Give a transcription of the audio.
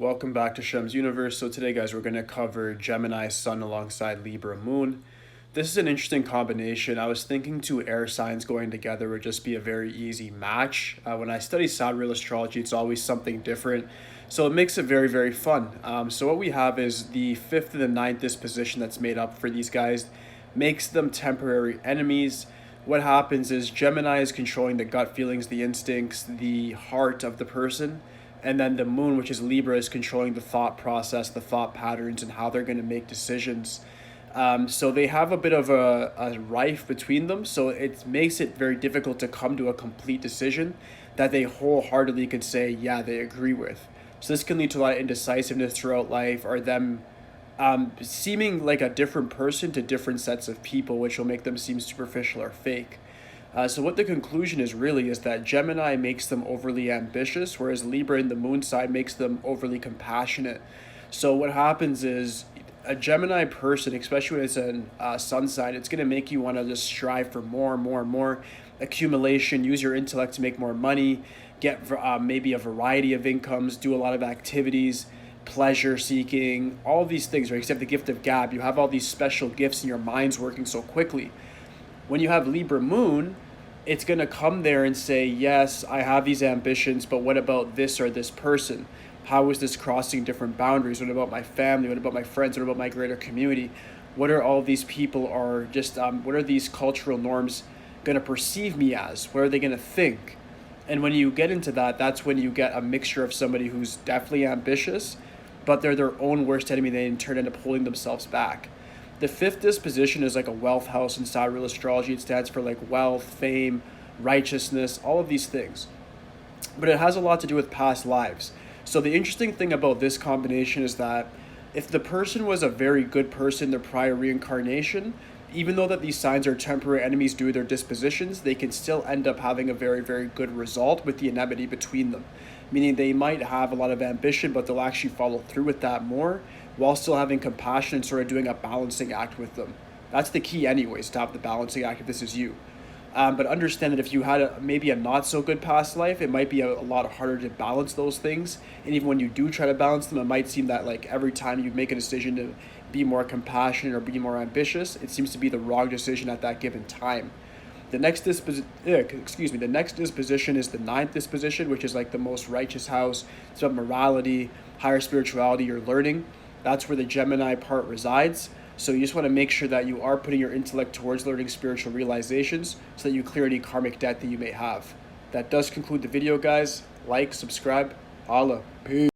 Welcome back to Shemsuniverse. So today, guys, we're going to cover Gemini Sun alongside Libra Moon. This is an interesting combination. I was thinking two air signs going together would just be a very easy match. When I study Sidereal astrology, it's always something different. So it makes it very, very fun. So what we have is the 5th and the 9th disposition that's made up for these guys, makes them temporary enemies. What happens is Gemini is controlling the gut feelings, the instincts, the heart of the person. And then the moon, which is Libra, is controlling the thought process, the thought patterns, and how they're going to make decisions. So they have a bit of a rife between them. So it makes it very difficult to come to a complete decision that they wholeheartedly could say, yeah, they agree with. So this can lead to a lot of indecisiveness throughout life, or them seeming like a different person to different sets of people, which will make them seem superficial or fake. So what the conclusion is really is that Gemini makes them overly ambitious, whereas Libra in the moon side makes them overly compassionate. So what happens is a Gemini person, especially when it's a sun sign, it's going to make you want to just strive for more and more and more accumulation, use your intellect to make more money, get maybe a variety of incomes, do a lot of activities, pleasure seeking, all these things, right? Except the gift of gab. You have all these special gifts and your mind's working so quickly. When you have Libra moon, it's going to come there and say, yes, I have these ambitions, but what about this or this person? How is this crossing different boundaries? What about my family? What about my friends? What about my greater community? What are all these people are just, what are these cultural norms going to perceive me as? What are they going to think? And when you get into that, that's when you get a mixture of somebody who's definitely ambitious, but they're their own worst enemy. They in turn end up holding themselves back. The 5th disposition is like a wealth house in Sidereal astrology. It stands for like wealth, fame, righteousness, all of these things. But it has a lot to do with past lives. So the interesting thing about this combination is that if the person was a very good person in their prior reincarnation, even though that these signs are temporary enemies due to their dispositions, they can still end up having a very, very good result with the enmity between them. Meaning they might have a lot of ambition, but they'll actually follow through with that more while still having compassion and sort of doing a balancing act with them. That's the key anyways, to have the balancing act if this is you. But understand that if you had maybe a not so good past life, it might be a lot harder to balance those things. And even when you do try to balance them, it might seem that like every time you make a decision to be more compassionate or be more ambitious, it seems to be the wrong decision at that given time. The next the next disposition is the 9th disposition, which is like the most righteous house. It's about morality, higher spirituality, your learning. That's where the Gemini part resides. So you just want to make sure that you are putting your intellect towards learning spiritual realizations so that you clear any karmic debt that you may have. That does conclude the video, guys. Like, subscribe, holla, peace.